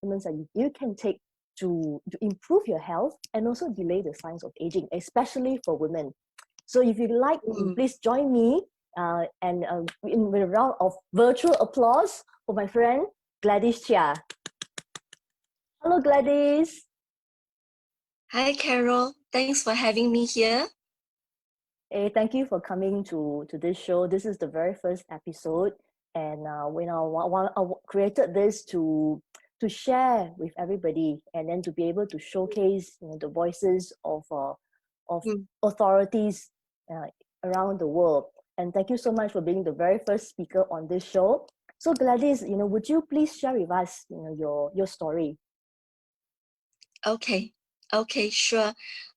supplements that you can take to improve your health and also delay the signs of aging, especially for women. So if you like, please join me and in a round of virtual applause for my friend Gladys Chia. Hello, Gladys. Hi, Carol. Thanks for having me here. Hey, thank you for coming to this show. This is the very first episode, and when I created this to share with everybody, and then to be able to showcase the voices of authorities around the world. And thank you so much for being the very first speaker on this show. So Gladys, would you please share with us, your story? Okay, sure.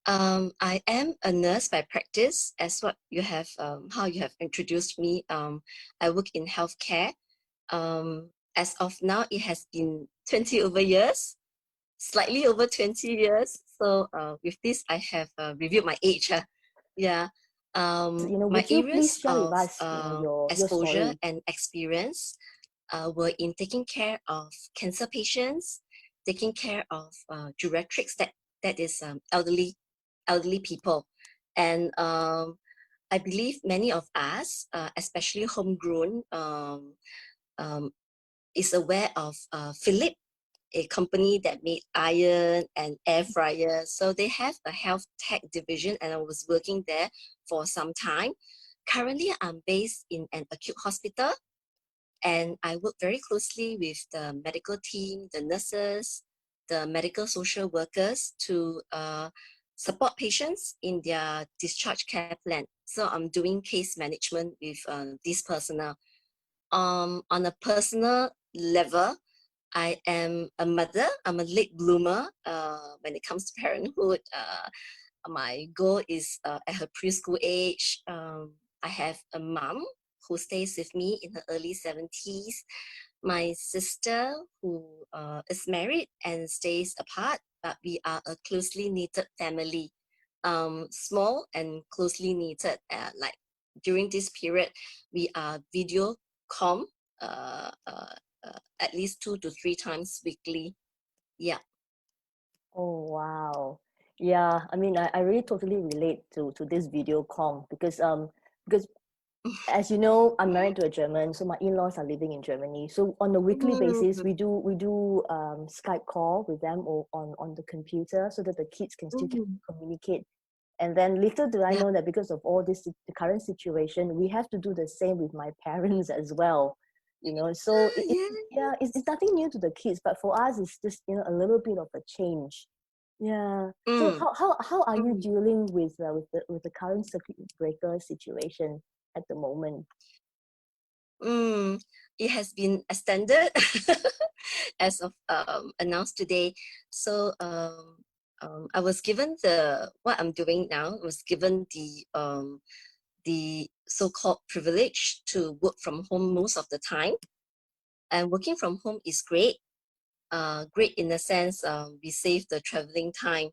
I am a nurse by practice, as what you have, how you have introduced me. I work in healthcare. As of now, it has been 20 over years, slightly over 20 years. So with this, I have reviewed my age. Yeah. My would you please areas share with of us, your exposure story? and experience were in taking care of cancer patients, taking care of geriatrics, that is elderly people. And I believe many of us, especially homegrown, is aware of Philip, a company that made iron and air fryer. So they have a health tech division, and I was working there for some time. Currently, I'm based in an acute hospital, and I work very closely with the medical team, the nurses, the medical social workers to support patients in their discharge care plan. So I'm doing case management with this personnel. On a personal level, I am a mother. I'm a late bloomer when it comes to parenthood. My goal is at her preschool age. I have a mom who stays with me in her early 70s. My sister who is married and stays apart, but we are a closely knitted family. Small and closely knitted. Like during this period, we are video comm at least 2 to 3 times weekly. Yeah. Oh, wow. Yeah, I mean, I really totally relate to this video comm because as you know, I'm married to a German, so my in-laws are living in Germany. So on a weekly basis, we do Skype call with them on the computer so that the kids can still communicate. And then little do I know that because of all this, the current situation, we have to do the same with my parents as well. So it's nothing new to the kids, but for us, it's just a little bit of a change. Yeah. So how are you dealing with the current circuit breaker situation at the moment? It has been extended as of announced today. So I was given what I'm doing now was given the so-called privilege to work from home most of the time. And working from home is great. Great in the sense we save the traveling time.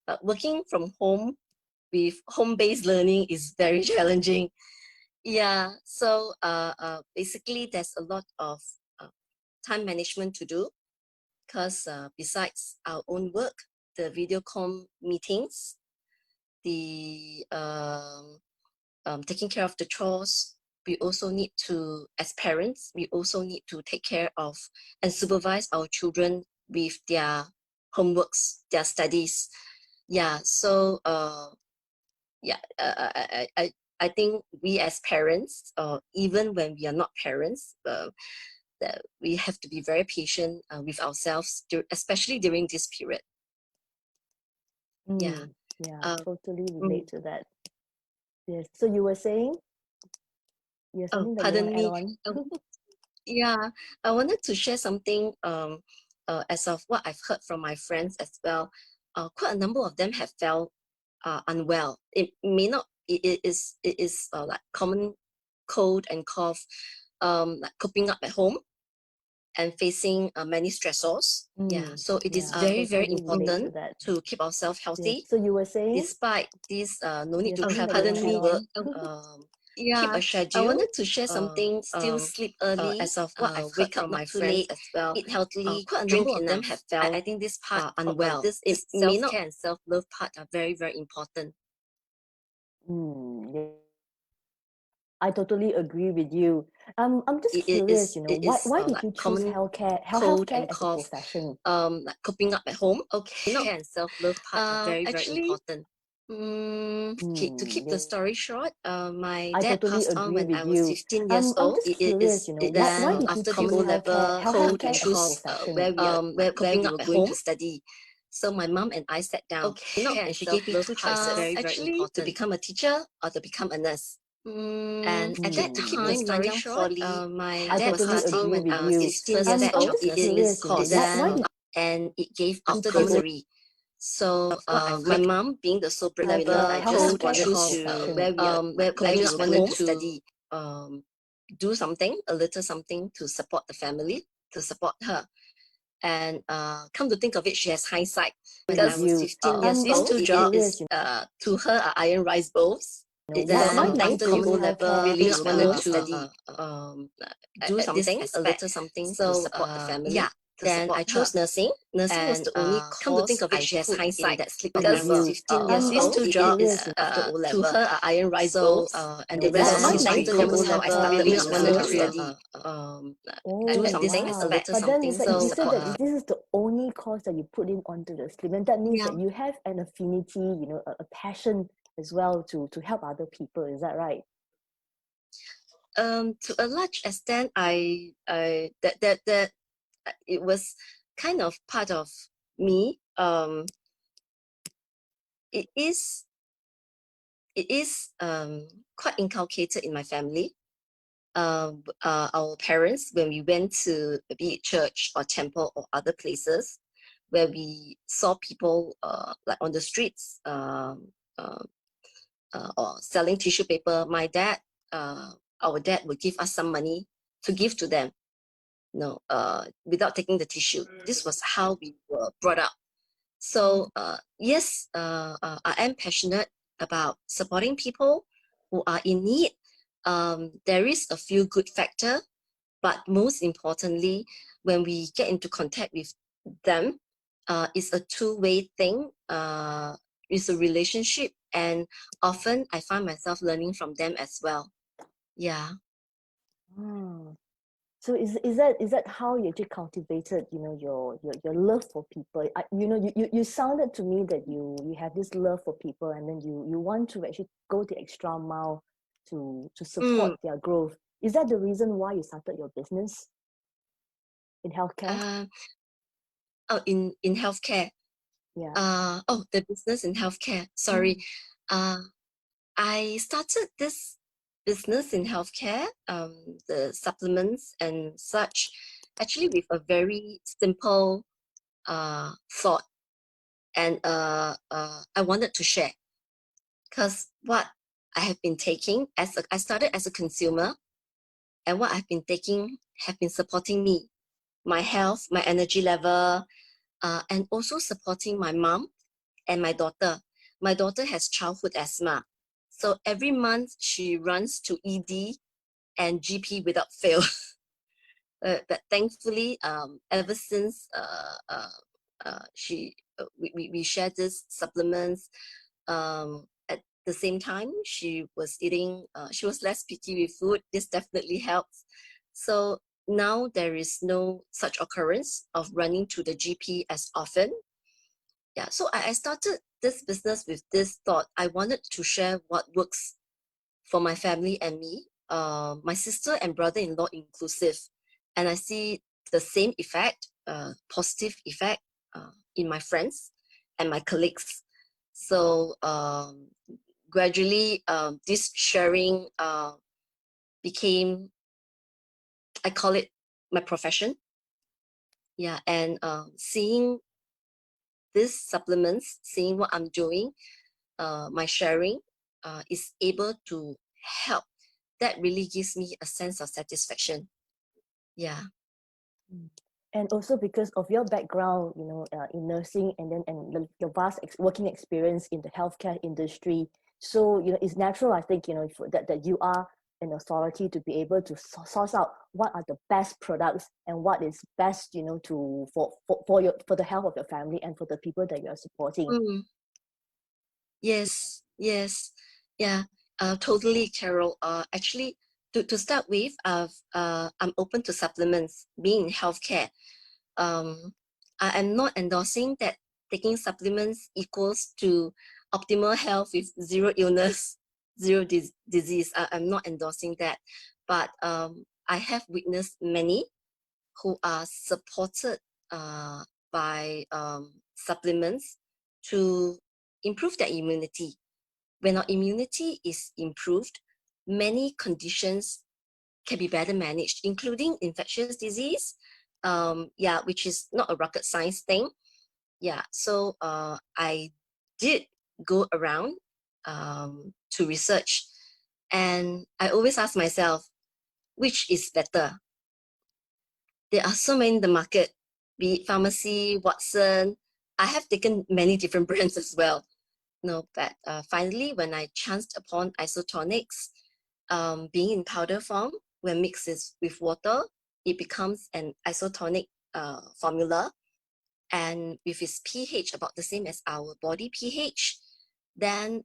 But working from home with home-based learning is very challenging. Yeah, so basically there's a lot of time management to do because besides our own work, the video comm meetings, the taking care of the chores, we also need to, as parents, we also need to take care of and supervise our children with their homeworks, their studies. Yeah, so I think we as parents, even when we are not parents, that we have to be very patient with ourselves, especially during this period. Yeah, totally relate to that. Yes. So you were saying? Yes, something that you want to add on? Yeah, I wanted to share something as of what I've heard from my friends as well. Quite a number of them have felt unwell. It may not. It is like common cold and cough, like coping up at home and facing many stressors. So it is very, very important to keep ourselves healthy. So you were saying? Despite this, no need to Something travel that you want to add to on? work. keep a schedule. I wanted to share something. Still sleep early. As of what I've wake up not too late as well. Eat healthily. Quite a number of them have felt. I think this part unwell. This self-care and self-love part are very, very important. Yeah. I totally agree with you. I'm just curious, why did you choose healthcare as a profession? Like coping up at home. Okay, self-care and self-love part are very, very important. Okay, to keep the story short, my dad passed on when I was 15 years I'm old. just curious, why did you After choose the O-level, healthcare we as a choose profession? where coping up at home to study. So my mom and I sat down. And she gave me two choices. Very, very important. To become a teacher or to become a nurse. And at that time, Nanyang Poly, my dad was starting when I was 16 years old. It is called and it gave after bursary. So my mom, being the sole breadwinner, I just wanted to where I just wanted to study, do something, a little something to support the family, to support her. And come to think of it, she has hindsight. Because I was 15 years old, these two jobs to her are iron rice bowls. After the O-level, really just wanted to study, do something, a little something to support the family. Yeah. Then I chose nursing. Nursing was the only course. Come to think of it, she has hindsight. That sleep because I was 15 years old. These two jobs after O-level. To her are iron rice bowls. And the rest is history. That was how I started. Really just wanted to study. Do something, a little something. So you said that this is the only course that you put in onto the sleep, and that means that you have an affinity, a passion as well to help other people. Is that right? To a large extent, that it was kind of part of me. It is quite inculcated in my family. Our parents, when we went to be it church or temple or other places where we saw people like on the streets or selling tissue paper, my dad, our dad would give us some money to give to them. Without taking the tissue. This was how we were brought up. So yes, I am passionate about supporting people who are in need. There is a feel good factor, but most importantly, when we get into contact with them, it's a two-way thing. It's a relationship, and often I find myself learning from them as well. Yeah. So is that how you actually cultivated, your love for people? You sounded to me that you have this love for people, and then you want to actually go the extra mile to support their growth. Is that the reason why you started your business in healthcare? In healthcare. Yeah. The business in healthcare. Sorry. I started this business in healthcare, the supplements and such, actually with a very simple thought. And I wanted to share, because what I have been taking I started as a consumer, and what I've been taking have been supporting me, my health, my energy level, and also supporting my mom and my daughter. My daughter has childhood asthma. So every month she runs to ED and GP without fail. But thankfully, ever since we shared these supplements, at the same time she was eating, she was less picky with food. This definitely helps. So now there is no such occurrence of running to the GP as often. Yeah, so I started this business with this thought. I wanted to share what works for my family and me, my sister and brother-in-law inclusive. And I see the same effect, positive effect in my friends and my colleagues. So gradually, this sharing became, I call it my profession. Yeah, and seeing these supplements, seeing what I'm doing, my sharing is able to help. That really gives me a sense of satisfaction. Yeah. And also because of your background, in nursing, and then your vast working experience in the healthcare industry, So, it's natural, I think, that you are an authority to be able to source out what are the best products and what is best, to for the health of your family and for the people that you are supporting. Yes, yes, yeah, totally, Carol. Actually, to start with, I'm open to supplements, being in healthcare. I am not endorsing that taking supplements equals to optimal health with zero illness, zero disease. I'm not endorsing that, but I have witnessed many who are supported by supplements to improve their immunity. When our immunity is improved, many conditions can be better managed, including infectious disease, which is not a rocket science thing. Yeah, so I did go around to research, and I always ask myself, which is better? There are so many in the market, be it pharmacy, Watson. I have taken many different brands as well. No, but finally, when I chanced upon isotonics, being in powder form, when mixed with water, it becomes an isotonic formula. And with its pH about the same as our body pH, then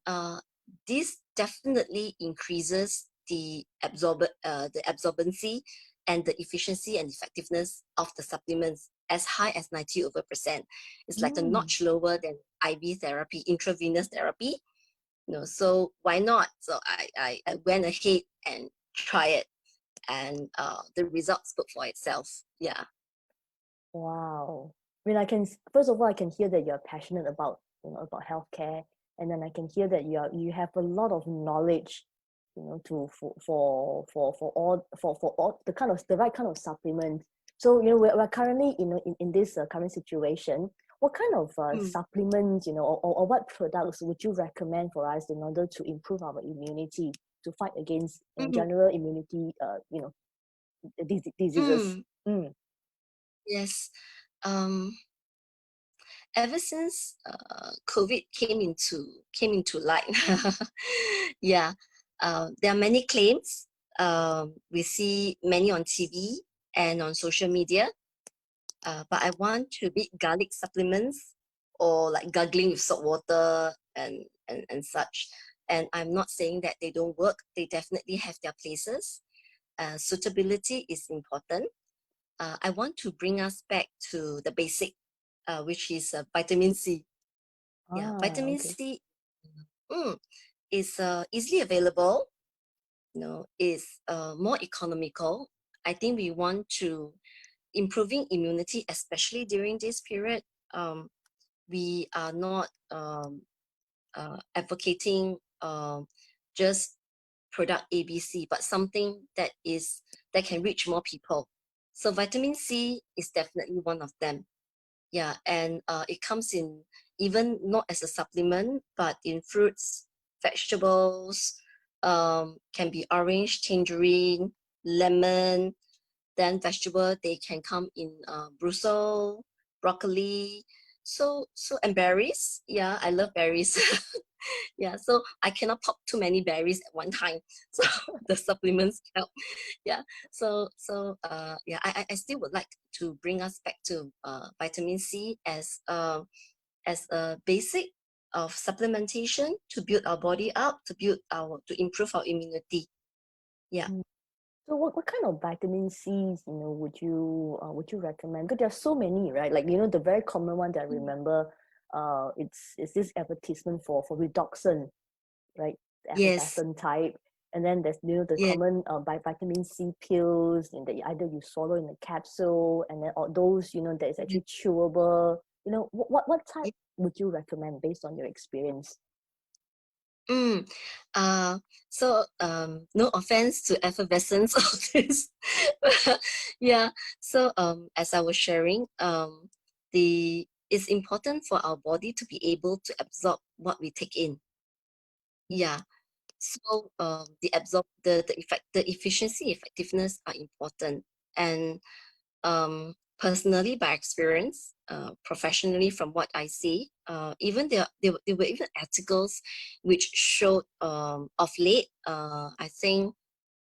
this definitely increases the absorbency and the efficiency and effectiveness of the supplements as high as 90%. It's like a Mm. notch lower than IV therapy, intravenous therapy. So why not? So I went ahead and try it, and the results spoke for itself. Yeah. Wow. I mean, first of all, I can hear that you're passionate about, about healthcare. And then I can hear that you have a lot of knowledge, to for all the right kind of supplement. So, we're currently, in this current situation. What kind of Mm, supplements, or what products would you recommend for us in order to improve our immunity to fight against, mm, general immunity, diseases? mm. Mm. Yes. Um, Ever since COVID came into light, yeah, there are many claims. We see many on TV and on social media. But I want to beat garlic supplements or like gargling with salt water and such. And I'm not saying that they don't work. They definitely have their places. Suitability is important. I want to bring us back to the basic, which is vitamin C. Yeah, Ah, vitamin okay. C mm, is easily available. Is more economical. I think we want to improving immunity, especially during this period. Um, we are not advocating just product ABC, but something that can reach more people. So vitamin C is definitely one of them. Yeah, and it comes in even not as a supplement, but in fruits, vegetables, can be orange, tangerine, lemon. Then vegetable, they can come in Brussels, broccoli. And berries. Yeah, I love berries. Yeah, so I cannot pop too many berries at one time. So the supplements help. Yeah. I still would like to bring us back to vitamin C as a basic of supplementation to build our body up, to improve our immunity. Yeah. Mm. So what kind of vitamin C's, would you recommend? Because there's so many, right? Like, the very common one that I Mm. remember, it's this advertisement for redoxon, right? The Yes. effervescent type. And then there's, the Yes. common vitamin C pills, that either you swallow in a capsule, and then or those, that is actually chewable. What type would you recommend based on your experience? Mm. No offense to effervescence of this. Yeah. So as I was sharing, it's important for our body to be able to absorb what we take in. Yeah. So the efficiency, effectiveness are important. And personally by experience, professionally from what I see. Even there were even articles which showed of late, I think,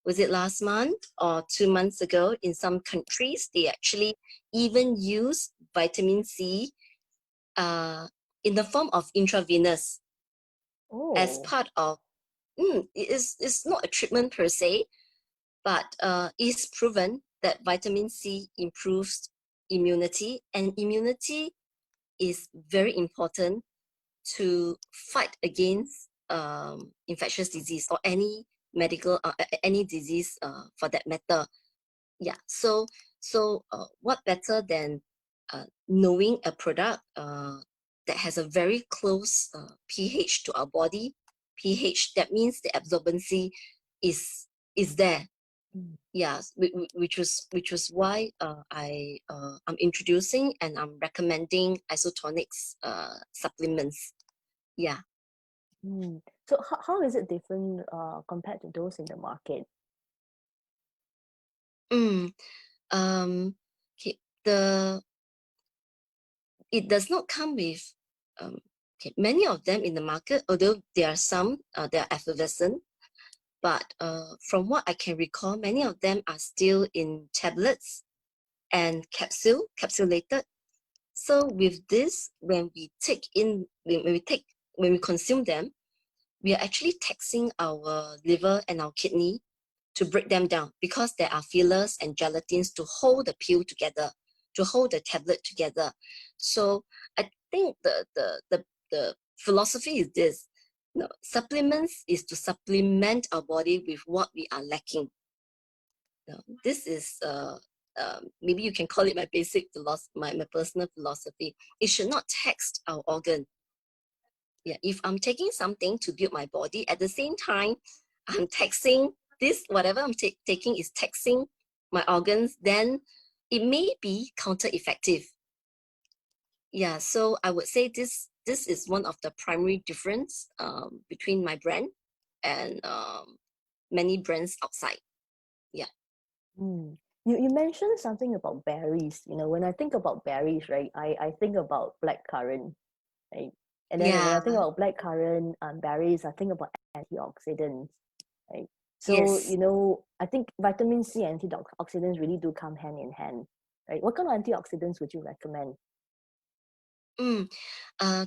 was it last month or 2 months ago, in some countries, they actually even use vitamin C in the form of intravenous as Oh. part of, it's not a treatment per se, but it's proven that vitamin C improves immunity, and immunity is very important to fight against infectious disease or any medical any disease for that matter. Yeah, so what better than knowing a product that has a very close pH to our body. pH, that means the absorbency is there. Mm. Yeah, which was why I'm introducing and I'm recommending isotonics supplements. Yeah. Mm. So how is it different compared to those in the market? Mm. Okay. It does not come with okay, many of them in the market, although there are some they are effervescent, but from what I can recall, many of them are still in tablets and capsulated. So with this, when we consume them, we are actually taxing our liver and our kidney to break them down, because there are fillers and gelatins to hold the pill together, to hold the tablet together. So I think the philosophy is this: no, supplements is to supplement our body with what we are lacking. No, this is maybe you can call it my basic philosophy, my personal philosophy. It should not tax our organ. Yeah, if I'm taking something to build my body, at the same time, I'm taxing this, whatever I'm taking is taxing my organs, then it may be counter-effective. Yeah, so I would say this is one of the primary difference between my brand and many brands outside. Yeah. Mm. You mentioned something about berries. You know, when I think about berries, right, I think about blackcurrant, right? And then when I Yeah. think about blackcurrant berries, I think about antioxidants, right? So, Yes. I think vitamin C and antioxidants really do come hand in hand, right? What kind of antioxidants would you recommend? Mm,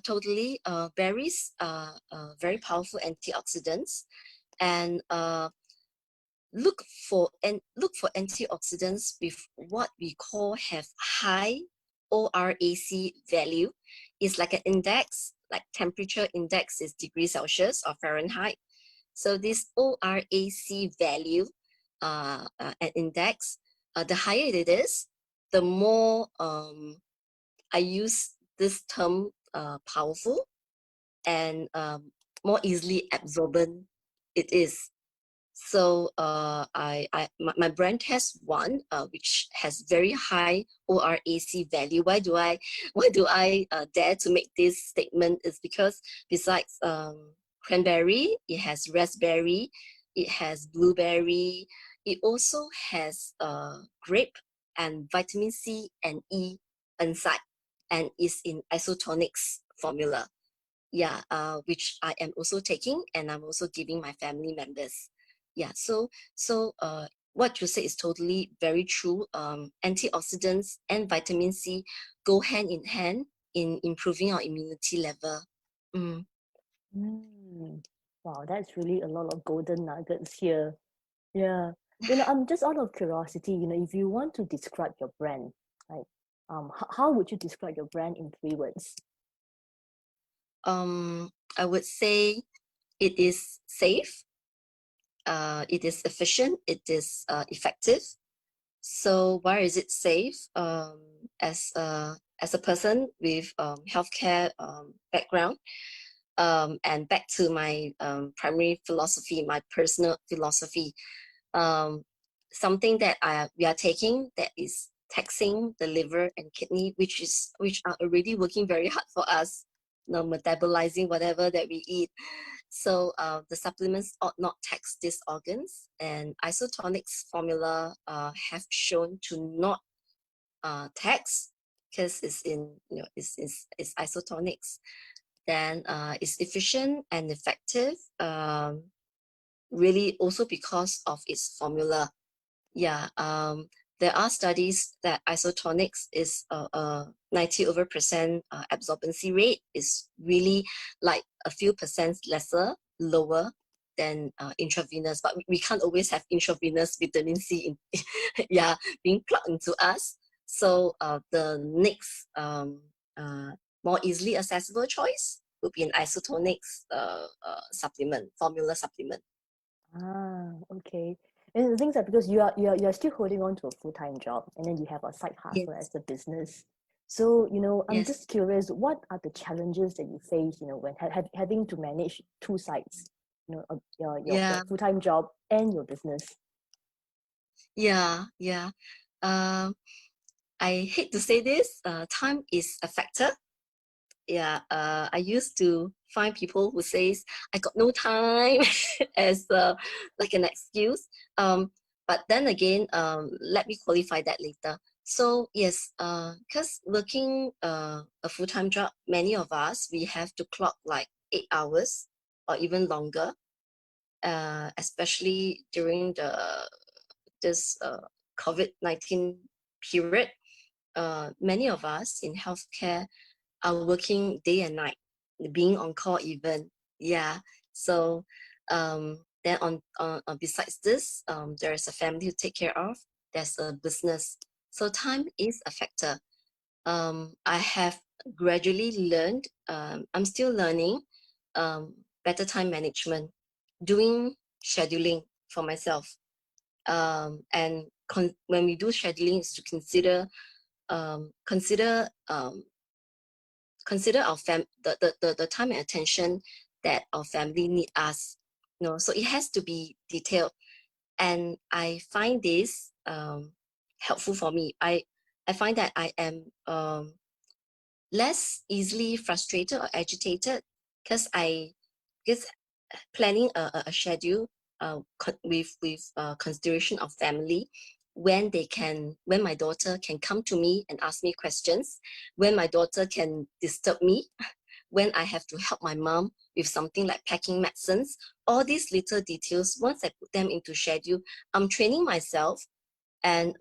totally. Berries are very powerful antioxidants, and look for antioxidants with what we call have high ORAC value. It's like an index, like temperature index is degrees Celsius or Fahrenheit. So this ORAC value, an index, the higher it is, the more I use this term powerful and more easily absorbent it is. So my brand has one which has very high ORAC value. Why do I dare to make this statement? Is because besides cranberry, it has raspberry, it has blueberry, it also has grape and vitamin C and E inside, and is in isotonics formula. Yeah, which I am also taking, and I'm also giving my family members. Yeah, so what you say is totally very true. Antioxidants and vitamin C go hand in hand in improving our immunity level. Mm. Mm. Wow, that's really a lot of golden nuggets here. Yeah. I'm just out of curiosity, if you want to describe your brand, right? How would you describe your brand in 3 words? I would say it is safe, it is efficient, it is effective. So why is it safe? As a person with healthcare background, and back to my primary philosophy, my personal philosophy, um, something that we are taking that is taxing the liver and kidney, which are already working very hard for us, metabolizing whatever that we eat. So the supplements ought not tax these organs, and isotonics formula have shown to not tax because it's in, it's isotonics. Then it's efficient and effective. Really also because of its formula. Yeah, there are studies that isotonics is 90% absorbency rate is really like a few percent lower than intravenous, but we can't always have intravenous vitamin C in, yeah, being plugged into us. So the next more easily accessible choice would be an isotonics formula supplement. Okay. And the things are because you're still holding on to a full-time job and then you have a side hustle as Yes, a business. So, I'm yes, just curious, what are the challenges that you face, when having to manage two sides, your yeah. full-time job and your business? Yeah, yeah. Um, I hate to say this, time is a factor. Yeah, I used to find people who says I got no time as like an excuse. But then again, let me qualify that later. So yes, because working a full-time job, many of us we have to clock like 8 hours or even longer, especially during this COVID-19 period. Many of us in healthcare are working day and night, being on call even. Yeah. So then besides this, there is a family to take care of. There's a business. So time is a factor. I have gradually learned. I'm still learning better time management, doing scheduling for myself. And when we do scheduling, is to um, consider um, consider our the time and attention that our family need us. So it has to be detailed, and I find this helpful for me. I find that I am less easily frustrated or agitated because I because planning a schedule with consideration of family, when my daughter can come to me and ask me questions, when my daughter can disturb me, when I have to help my mom with something like packing medicines. All these little details, once I put them into schedule, I'm training myself, and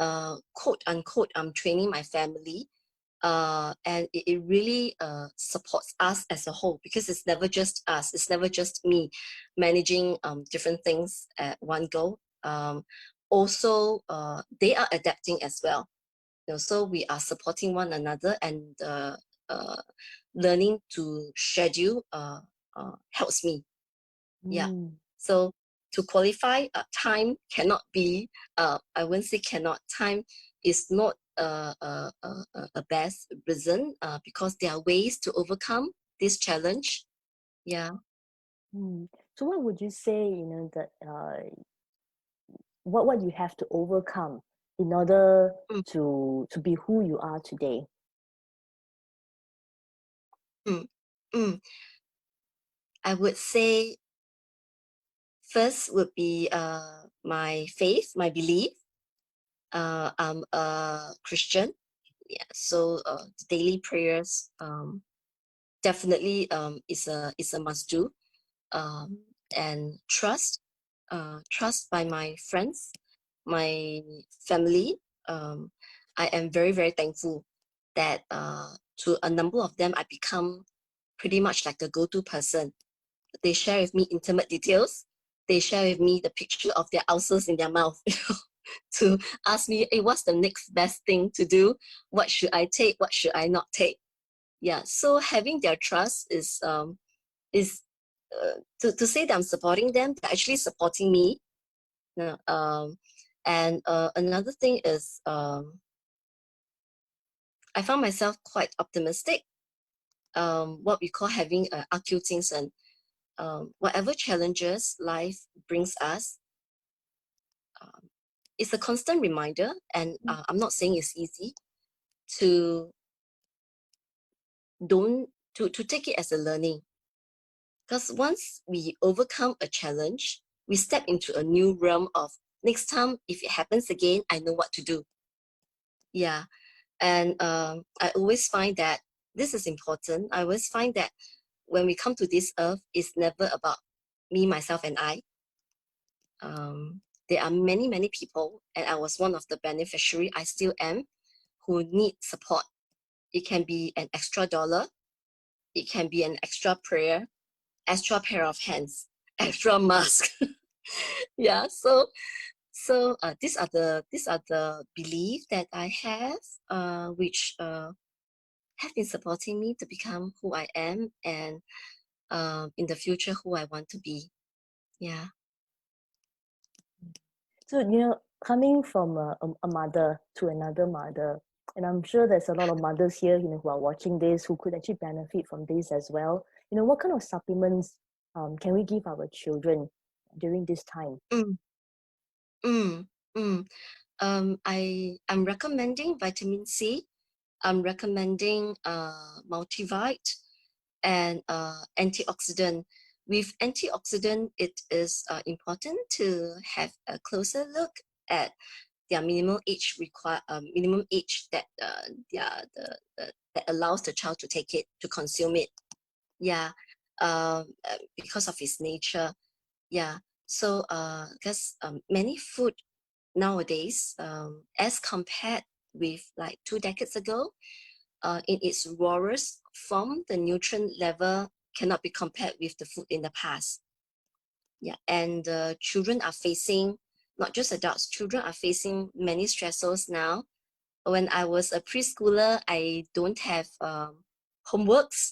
quote unquote, I'm training my family, and it really supports us as a whole, because it's never just us, it's never just me managing different things at one go. Also, they are adapting as well. So we are supporting one another, and uh, learning to schedule helps me. Yeah. Mm, So to qualify, time cannot be, I won't say cannot, time is not a best reason, because there are ways to overcome this challenge. Yeah. mm. So what would you say, that what you have to overcome in order Mm, to be who you are today? mm, mm. I would say first would be my faith, my belief. I'm a Christian. Yeah. So daily prayers definitely is a must do. um, and trust by my friends, my family. Um, I am very, very thankful that to a number of them, I become pretty much like a go-to person. They share with me intimate details. They share with me the picture of their ulcers in their mouth, to ask me, hey, what's the next best thing to do? What should I take? What should I not take? Yeah. So having their trust is to say that I'm supporting them, they're actually supporting me. Yeah. And another thing is, I found myself quite optimistic. What we call having acute and whatever challenges life brings us, um, it's a constant reminder. And I'm not saying it's easy to don't to take it as a learning, because once we overcome a challenge, we step into a new realm of next time if it happens again, I know what to do. Yeah. And I always find that this is important. I always find that when we come to this earth, it's never about me, myself, and I. There are many, many people, and I was one of the beneficiary, I still am, who need support. It can be an extra dollar, it can be an extra prayer, extra pair of hands, extra mask. Yeah, so these are the belief that I have, which have been supporting me to become who I am, and in the future who I want to be. Yeah. So, you know, coming from a mother to another mother, and I'm sure there's a lot of mothers here, you know, who are watching this who could actually benefit from this as well. You know, what kind of supplements can we give our children during this time? Mm, mm, mm. I'm recommending vitamin C. I'm recommending multivite and antioxidant. With antioxidant, it is important to have a closer look at their minimum age that that allows the child to take it, to consume it. Yeah, because of its nature. Yeah. So because many food nowadays, as compared with like 2 decades ago, in its rawest form, the nutrient level cannot be compared with the food in the past. Yeah, and children are facing, not just adults, children are facing many stressors now. When I was a preschooler, I don't have homeworks,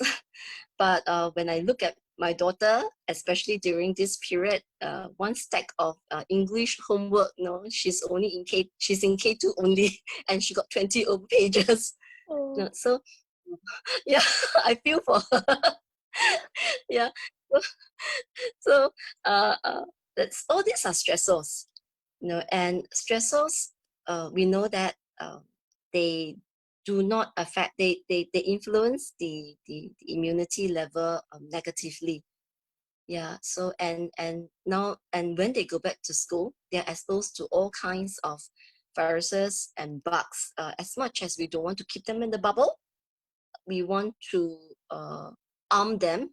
but when I look at my daughter, especially during this period, one stack of English homework, no, she's in K2 only, and she got 20 over pages. Oh. No, so yeah, I feel for her. Yeah, so, so uh, uh, that's all. These are stressors, you know, and stressors. We know that they do not affect. They influence the immunity level negatively. Yeah. So and now, and when they go back to school, they're exposed to all kinds of viruses and bugs. As much as we don't want to keep them in the bubble, we want to arm them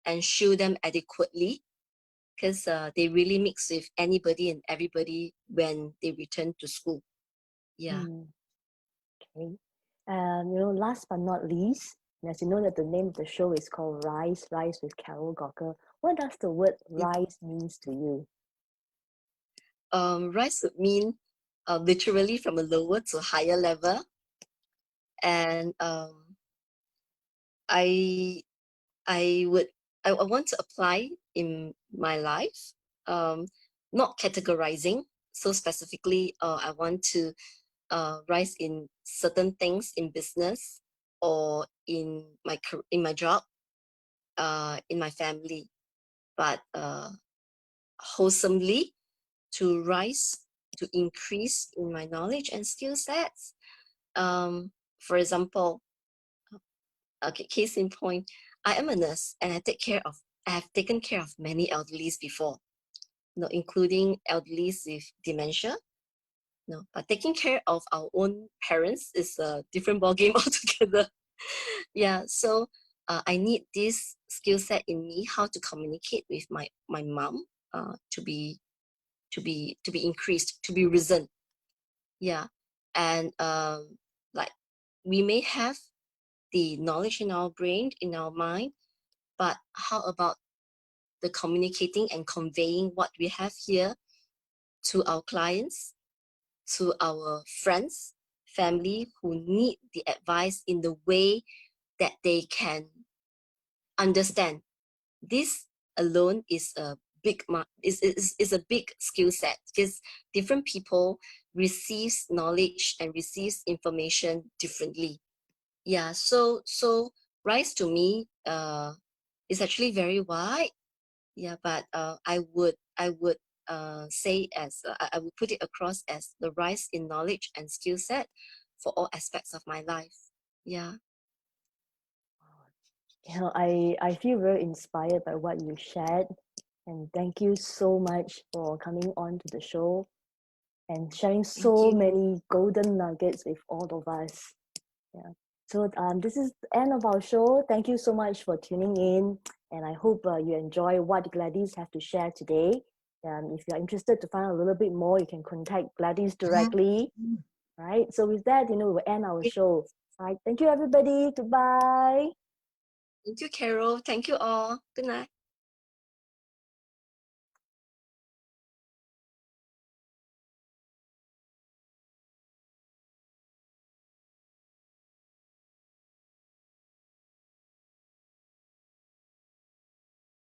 and shield them adequately, because they really mix with anybody and everybody when they return to school. Yeah. Mm, okay. You know, last but not least, as you know that the name of the show is called Rise with Carol Gockel. What does the word rise means to you? Rise would mean literally from a lower to higher level, and I I would I want to apply in my life, um, not categorizing. So specifically, I want to rise in certain things in business, or in my job, in my family, but wholesomely, to rise, to increase in my knowledge and skill sets. For example, okay, case in point, I am a nurse, and I have taken care of many elderlies before, you know, including elderlies with dementia. No, but taking care of our own parents is a different ballgame altogether. Yeah, so I need this skill set in me, how to communicate with my mom, to be increased, to be risen. Yeah, and like, we may have the knowledge in our brain, in our mind, but how about the communicating and conveying what we have here to our clients, to our friends, family, who need the advice in the way that they can understand. This alone is a is a big skill set, because different people receives knowledge and receives information differently. Yeah, so rise to me is actually very wide. Yeah, but I would say, as I would put it across as the rise in knowledge and skill set for all aspects of my life. Yeah. You know, I feel very inspired by what you shared, and thank you so much for coming on to the show and sharing Thank so you. many golden nuggets with all of us. Yeah. So this is the end of our show. Thank you so much for tuning in, and I hope you enjoy what Gladys have to share today. If you're interested to find out a little bit more, you can contact Gladys directly. Right. So with that, we'll end our show. Right. Thank you, everybody. Goodbye. Thank you, Carol. Thank you all. Good night.